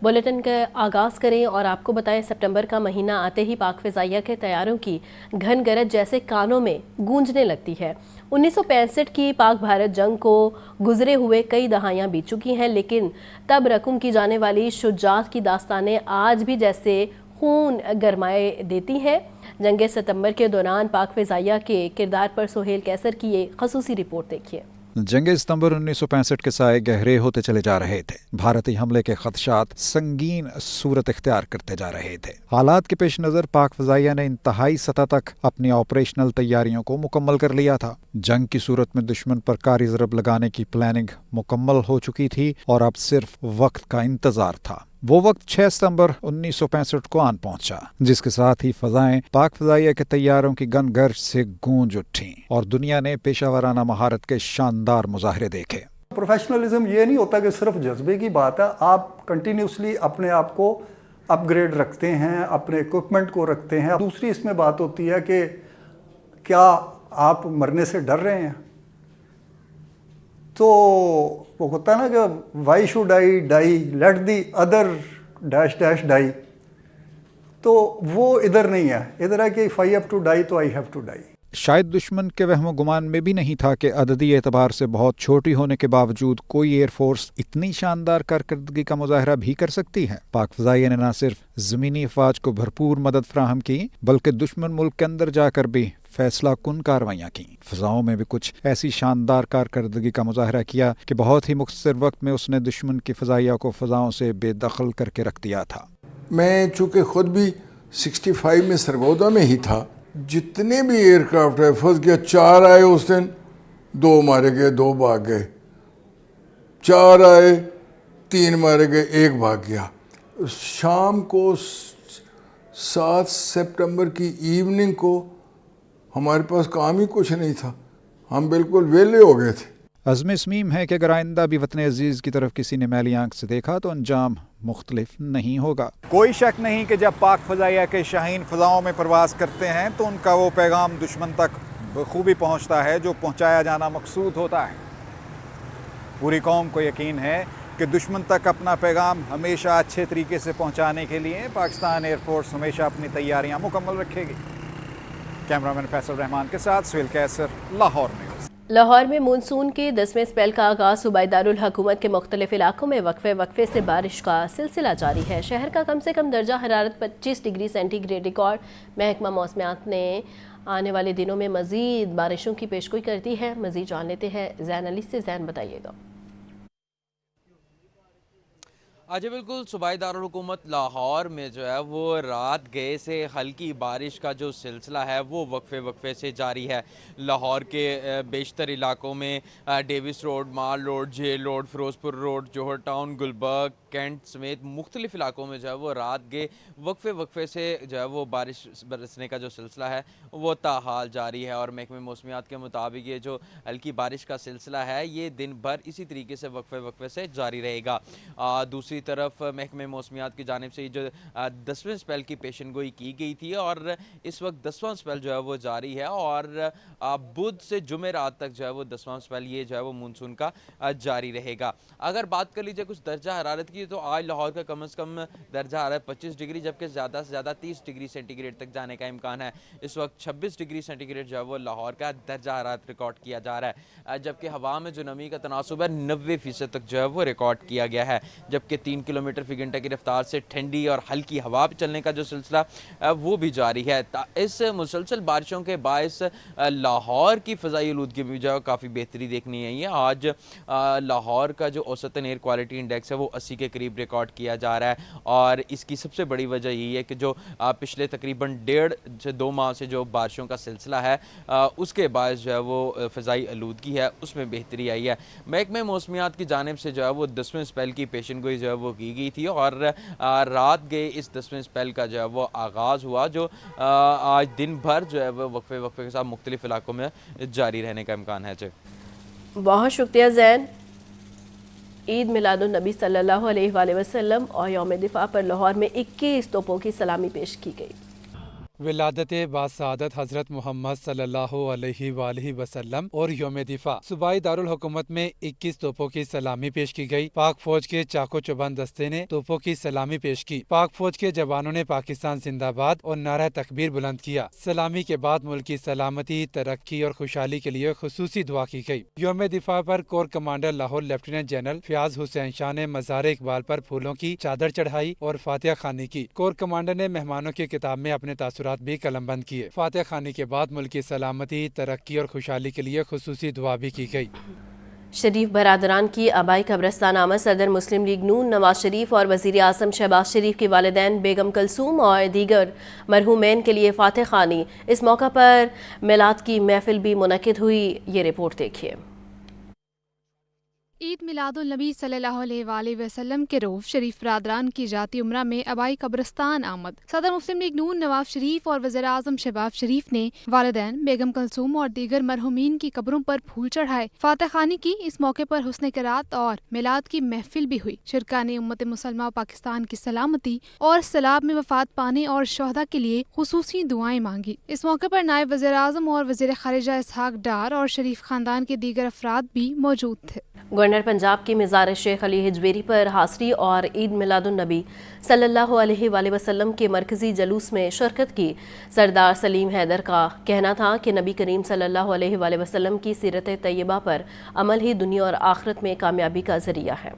Bulletin کا آغاز کریں اور آپ کو بتائیں سپٹمبر کا مہینہ آتے ہی پاک فضائیہ کے طیاروں کی گھن گرج جیسے کانوں میں گونجنے لگتی ہے۔ 1965 کی پاک بھارت جنگ کو گزرے ہوئے کئی دہائیاں بیت چکی ہیں، لیکن تب رقم کی جانے والی شجاعت کی داستانیں آج بھی جیسے خون گرمائے دیتی ہیں۔ جنگ ستمبر کے دوران پاک فضائیہ کے کردار پر سہیل کیسر کی یہ خصوصی رپورٹ دیکھیے۔ جنگ ستمبر 1965 کے سائے گہرے ہوتے چلے جا رہے تھے۔ بھارتی حملے کے خدشات سنگین صورت اختیار کرتے جا رہے تھے۔ حالات کے پیش نظر پاک فضائیہ نے انتہائی سطح تک اپنی آپریشنل تیاریوں کو مکمل کر لیا تھا۔ جنگ کی صورت میں دشمن پر کاری ضرب لگانے کی پلاننگ مکمل ہو چکی تھی اور اب صرف وقت کا انتظار تھا۔ وہ وقت 6 ستمبر 1965 کو آن پہنچا، جس کے ساتھ ہی فضائیں پاک فضائیہ کے طیاروں کی گن گرج سے گونج اٹھیں اور دنیا نے پیشہ ورانہ مہارت کے شاندار مظاہرے دیکھے۔ پروفیشنلزم یہ نہیں ہوتا کہ صرف جذبے کی بات ہے، آپ کنٹینیوسلی اپنے آپ کو اپ گریڈ رکھتے ہیں، اپنے اکوپمنٹ کو رکھتے ہیں۔ دوسری اس میں بات ہوتی ہے کہ کیا آپ مرنے سے ڈر رہے ہیں؟ تو وہ ہوتا ہے نا کہ why should I die let the other dash dash die, تو وہ ادھر نہیں ہے، ادھر ہے کہ if I have to die تو I have to die۔ شاید دشمن کے وہم و گمان میں بھی نہیں تھا کہ عددی اعتبار سے بہت چھوٹی ہونے کے باوجود کوئی ایئر فورس اتنی شاندار کارکردگی کا مظاہرہ بھی کر سکتی ہے۔ پاک فضائیہ نے نہ صرف زمینی افواج کو بھرپور مدد فراہم کی، بلکہ دشمن ملک کے اندر جا کر بھی فیصلہ کن کاروائیاں کی۔ فضاؤں میں بھی کچھ ایسی شاندار کارکردگی کا مظاہرہ کیا کہ بہت ہی مختصر وقت میں اس نے دشمن کی فضائیہ کو فضاؤں سے بے دخل کر کے رکھ دیا تھا۔ میں چونکہ خود بھی 65 میں سرگودا میں ہی تھا، جتنے بھی ایئر کرافٹ ہے فرض کیا 4 آئے اس دن، 2 مارے گئے، 2 بھاگ گئے، 4 آئے، 3 مارے گئے، 1 بھاگ گیا۔ شام کو 7 سپٹمبر کی ایوننگ کو ہمارے پاس کام ہی کچھ نہیں تھا، ہم بالکل ویلے ہو گئے تھے۔ عزم صمیم ہے کہ اگر آئندہ بھی وطن عزیز کی طرف کسی نے میلی آنکھ سے دیکھا تو انجام مختلف نہیں ہوگا۔ کوئی شک نہیں کہ جب پاک فضائیہ کے شاہین فضاؤں میں پرواز کرتے ہیں تو ان کا وہ پیغام دشمن تک بخوبی پہنچتا ہے جو پہنچایا جانا مقصود ہوتا ہے۔ پوری قوم کو یقین ہے کہ دشمن تک اپنا پیغام ہمیشہ اچھے طریقے سے پہنچانے کے لیے پاکستان ایئر فورس ہمیشہ اپنی تیاریاں مکمل رکھے گی۔ کیمرامین فیصل رحمان کے ساتھ سہیل کیسر، لاہور نیوز۔ لاہور میں مونسون کے 10ویں اسپیل کا آغاز، صوبائی دارالحکومت کے مختلف علاقوں میں وقفے سے بارش کا سلسلہ جاری ہے۔ شہر کا کم سے کم درجہ حرارت 25 ڈگری سینٹی گریڈ ریکارڈ۔ محکمہ موسمیات نے آنے والے دنوں میں مزید بارشوں کی پیشگوئی کر دی ہے۔ مزید جان لیتے ہیں زین علی سے۔ زین بتائیے گا۔ جی بالکل، صوبائی دارالحکومت لاہور میں جو ہے وہ رات گئے سے ہلکی بارش کا جو سلسلہ ہے وہ وقفے سے جاری ہے۔ لاہور کے بیشتر علاقوں میں ڈیوس روڈ، مال روڈ، جیل روڈ، فیروز پور روڈ، جوہر ٹاؤن، گلبرگ، کینٹ سمیت مختلف علاقوں میں جو ہے وہ رات گئے وقفے سے جو ہے وہ بارش برسنے کا جو سلسلہ ہے وہ تاحال جاری ہے، اور محکمہ موسمیات کے مطابق یہ جو ہلکی بارش کا سلسلہ ہے یہ دن بھر اسی طریقے سے وقفے سے جاری رہے گا۔ دوسری طرف محکمہ موسمیات کی جانب سے جو 10ویں سپیل کی پیشن گوئی کی گئی تھی، اور اس وقت 10واں سپیل جو ہے وہ جاری ہے، اور بدھ سے جمعرات تک جو ہے وہ 10واں سپیل یہ جو ہے وہ مونسون کا جاری رہے گا۔ اگر بات کر لیجیے کچھ درجہ حرارت کی تو آج لاہور کا کم از کم درجہ حرارت 25 ڈگری، جبکہ زیادہ سے زیادہ 30 ڈگری سینٹی گریڈ تک جانے کا امکان ہے۔ اس وقت 26 ڈگری سینٹی گریڈ جو ہے وہ لاہور کا درجہ حرارت ریکارڈ کیا جا رہا ہے، جبکہ ہوا میں جو نمی کا تناسب ہے 90% تک جو ہے وہ ریکارڈ کیا گیا ہے، جبکہ 3 کلومیٹر فی گھنٹہ کی رفتار سے ٹھنڈی اور ہلکی ہوا چلنے کا جو سلسلہ وہ بھی جاری ہے۔ اس مسلسل بارشوں کے باعث لاہور کی فضائی آلودگی میں جو ہے کافی بہتری دیکھنی آئی ہے۔ آج لاہور کا جو اوسطاً ایئر کوالٹی انڈیکس ہے وہ 80 کے قریب ریکارڈ کیا جا رہا ہے، اور اس کی سب سے بڑی وجہ یہی ہے کہ جو پچھلے تقریباً 1.5 سے 2 ماہ سے جو بارشوں کا سلسلہ ہے اس کے باعث جو ہے وہ فضائی آلودگی ہے اس میں بہتری آئی ہے۔ محکمہ موسمیات کی جانب سے جو ہے وہ 10ویں سپیل کی پیشن گوئی جو ہے وہ کی گئی تھی، اور رات گئے اس 10ویں سپیل کا جو ہے وہ آغاز ہوا، جو آج دن بھر جو ہے وہ وقفے کے ساتھ مختلف علاقوں میں جاری رہنے کا امکان ہے۔ بہت شکریہ زین۔ عید میلاد النبی صلی اللہ علیہ وآلہ وسلم اور یوم دفاع پر لاہور میں 21 توپوں کی سلامی پیش کی گئی۔ ولادت باسعادت حضرت محمد صلی اللہ علیہ وآلہ وسلم اور یوم دفاع صوبائی دارالحکومت میں 21 توپوں کی سلامی پیش کی گئی۔ پاک فوج کے چاقو چوبند دستے نے توپوں کی سلامی پیش کی۔ پاک فوج کے جوانوں نے پاکستان زندہ باد اور نعرہ تکبیر بلند کیا۔ سلامی کے بعد ملک کی سلامتی، ترقی اور خوشحالی کے لیے خصوصی دعا کی گئی۔ یوم دفاع پر corps commander Lahore lieutenant general Fayyaz Hussain Shah نے مزار اقبال پر پھولوں کی چادر چڑھائی اور فاتحہ خوانی کی۔ کور کمانڈر نے مہمانوں کی کتاب میں اپنے تاثرات بھی قلم بند کیے۔ فاتحہ خوانی کے بعد ملک کی سلامتی، ترقی اور خوشحالی کے لیے خصوصی دعا بھی کی گئی۔ شریف برادران کی آبائی قبرستان آمد صدر مسلم لیگ نون نواز شریف اور وزیر اعظم شہباز شریف کے والدین بیگم کلثوم اور دیگر مرحومین کے لیے فاتح خوانی۔ اس موقع پر میلاد کی محفل بھی منعقد ہوئی۔ یہ رپورٹ دیکھیے۔ عید میلاد النبی صلی اللہ علیہ وآلہ وسلم کے روز شریف برادران کی جاتی عمرہ میں آبائی قبرستان آمد صدر مسلم لیگ نون نواز شریف اور وزیر اعظم شہباز شریف نے والدین بیگم کلثوم اور دیگر مرحومین کی قبروں پر پھول چڑھائے، فاتح خوانی کی۔ اس موقع پر حسن قرات اور میلاد کی محفل بھی ہوئی۔ شرکاء نے امت مسلمہ و پاکستان کی سلامتی اور سیلاب میں وفات پانے اور شہداء کے لیے خصوصی دعائیں مانگی۔ اس موقع پر نائب وزیر اعظم اور وزیر خارجہ اسحاق ڈار اور شریف خاندان کے دیگر افراد بھی موجود تھے۔ گورنر پنجاب کی مزار شیخ علی ہجویری پر حاضری اور عید میلاد النبی صلی اللہ علیہ وآلہ وسلم کے مرکزی جلوس میں شرکت کی۔ سردار سلیم حیدر کا کہنا تھا کہ نبی کریم صلی اللہ علیہ وآلہ وسلم کی سیرت طیبہ پر عمل ہی دنیا اور آخرت میں کامیابی کا ذریعہ ہے۔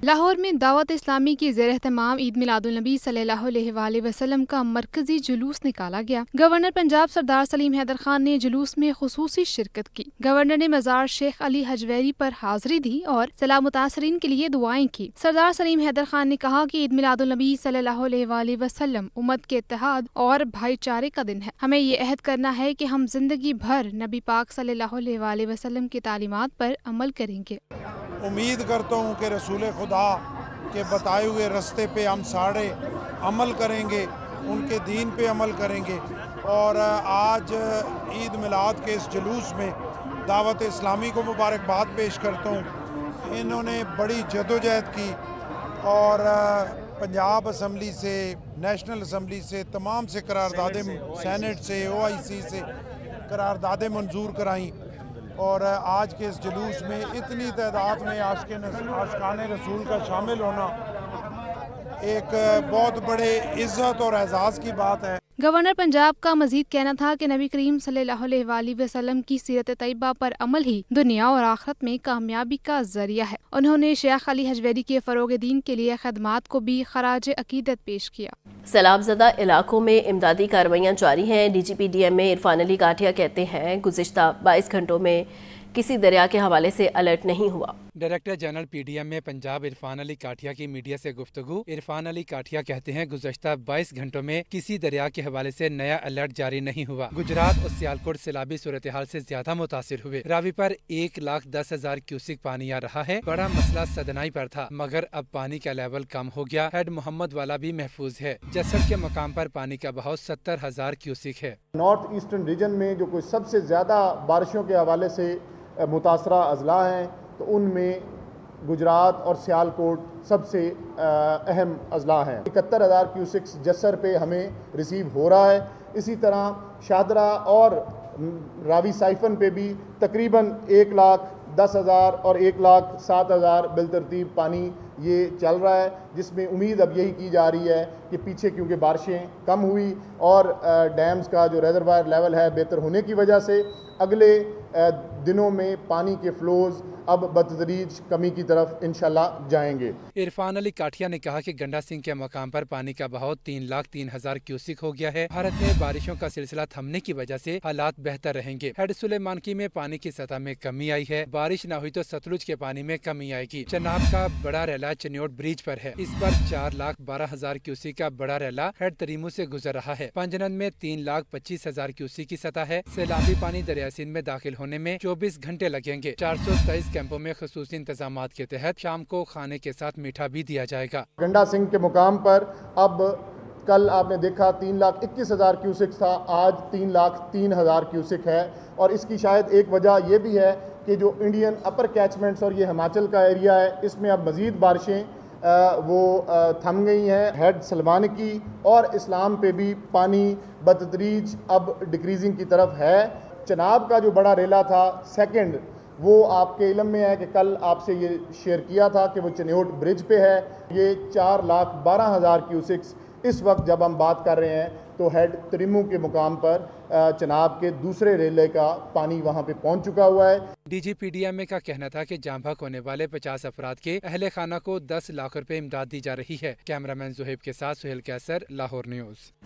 لاہور میں دعوت اسلامی کی زیر اہتمام عید میلاد النبی صلی اللہ علیہ وآلہ وسلم کا مرکزی جلوس نکالا گیا۔ گورنر پنجاب سردار سلیم حیدر خان نے جلوس میں خصوصی شرکت کی۔ گورنر نے مزار شیخ علی ہجویری پر حاضری دی اور سیلاب متاثرین کے لیے دعائیں کی۔ سردار سلیم حیدر خان نے کہا کہ عید میلاد النبی صلی اللہ علیہ وآلہ وسلم امت کے اتحاد اور بھائی چارے کا دن ہے۔ ہمیں یہ عہد کرنا ہے کہ ہم زندگی بھر نبی پاک صلی اللہ علیہ وآلہ وسلم کی تعلیمات پر عمل کریں گے۔ امید کرتا ہوں کہ رسول خدا کے بتائے ہوئے راستے پہ ہم سارے عمل کریں گے، ان کے دین پہ عمل کریں گے۔ اور آج عید میلاد کے اس جلوس میں دعوت اسلامی کو مبارکباد پیش کرتا ہوں۔ انہوں نے بڑی جدوجہد کی اور پنجاب اسمبلی سے، نیشنل اسمبلی سے، تمام سے قراردادیں، سینٹ سے، OIC سے قراردادیں منظور کرائیں، اور آج کے اس جلوس میں اتنی تعداد میں عاشقان رسول کا شامل ہونا ایک بہت بڑے عزت اور اعزاز کی بات ہے۔ گورنر پنجاب کا مزید کہنا تھا کہ نبی کریم صلی اللہ علیہ وآلہ وسلم کی سیرت طیبہ پر عمل ہی دنیا اور آخرت میں کامیابی کا ذریعہ ہے۔ انہوں نے شیخ علی ہجویری کے فروغ دین کے لیے خدمات کو بھی خراج عقیدت پیش کیا۔ سیلاب زدہ علاقوں میں امدادی کارروائیاں جاری ہیں۔ DGP DMA عرفان علی کاٹھیا کہتے ہیں گزشتہ 22 گھنٹوں میں کسی دریا کے حوالے سے الرٹ نہیں ہوا۔ Director general PDMA Punjab Irfan Ali Kathia کی میڈیا سے گفتگو۔ عرفان علی کاٹھیا کہتے ہیں گزشتہ 22 گھنٹوں میں کسی دریا کے حوالے سے نیا الرٹ جاری نہیں ہوا۔ گجرات اور سیالکوٹ سیلابی صورتحال سے زیادہ متاثر ہوئے۔ راوی پر 1,10,000 کیوسک پانی آ رہا ہے۔ بڑا مسئلہ سدنائی پر تھا مگر اب پانی کا لیول کم ہو گیا۔ ہیڈ محمد والا بھی محفوظ ہے۔ جسر کے مقام پر پانی کا بہاؤ 70,000 کیوسک ہے۔ نارتھ ایسٹرن ریجن میں جو کوئی سب سے زیادہ بارشوں کے حوالے سے متاثرہ اضلاع ہیں تو ان میں گجرات اور سیالکوٹ سب سے اہم اضلاع ہیں۔ 71,000 کیوسکس جسر پہ ہمیں ریسیو ہو رہا ہے۔ اسی طرح شاہدرہ اور راوی سائفن پہ بھی تقریباً 1,10,000 اور 1,07,000 بالترتیب پانی یہ چل رہا ہے، جس میں امید اب یہی کی جا رہی ہے کہ پیچھے کیونکہ بارشیں کم ہوئی اور ڈیمز کا جو ریزروائر لیول ہے بہتر ہونے کی وجہ سے اگلے دنوں میں پانی کے فلوز اب بتدریج کمی کی طرف انشاءاللہ جائیں گے۔ عرفان علی کاٹھیا نے کہا کہ گنڈا سنگھ کے مقام پر پانی کا بہاؤ 3,03,000 کیوسک ہو گیا ہے۔ بھارت میں بارشوں کا سلسلہ تھمنے کی وجہ سے حالات بہتر رہیں گے۔ ہیڈ سلیمانکی میں پانی کی سطح میں کمی آئی ہے۔ بارش نہ ہوئی تو ستلج کے پانی میں کمی آئے گی۔ چناب کا بڑا ریلا چنیوٹ بریج پر ہے۔ اس پر 4,12,000 کیوسک کا بڑا ریلا ہیڈ تریمو سے گزر رہا ہے۔ پنجنن میں 3,25,000 کیوسک کی سطح ہے۔ سیلابی پانی دریائے سندھ میں داخل ہونے میں 24 گھنٹے لگیں گے۔ 423 کیمپوں میں خصوصی انتظامات کے تحت شام کو کھانے کے ساتھ میٹھا بھی دیا جائے گا۔ گنڈا سنگھ کے مقام پر اب کل آپ نے دیکھا 3,21,000 کیوسک تھا، آج 3,03,000 کیوسک ہے، اور اس کی شاید ایک وجہ یہ بھی ہے کہ جو انڈین اپر کیچمنٹس اور یہ ہماچل کا ایریا ہے اس میں اب مزید بارشیں وہ تھم گئی ہیں. ہیڈ سلمان کی اور اسلام پہ بھی پانی بتدریج اب ڈکریزنگ کی طرف ہے. چناب کا جو بڑا ریلا تھا سیکنڈ، وہ آپ کے علم میں ہے کہ کل آپ سے یہ شیئر کیا تھا کہ وہ چنیوٹ برج پہ ہے. یہ 4,12,000 کیوسکس اس وقت جب ہم بات کر رہے ہیں تو ہیڈ تریمو کے مقام پر چناب کے دوسرے ریلے کا پانی وہاں پہ پہنچ چکا ہوا ہے. D G P D M A کا کہنا تھا کہ جاں بحق ہونے والے 50 افراد کے اہل خانہ کو 10 لاکھ روپے امداد دی جا رہی ہے. کیمرہ مین زہیب کے ساتھ سہیل کیسر، لاہور نیوز.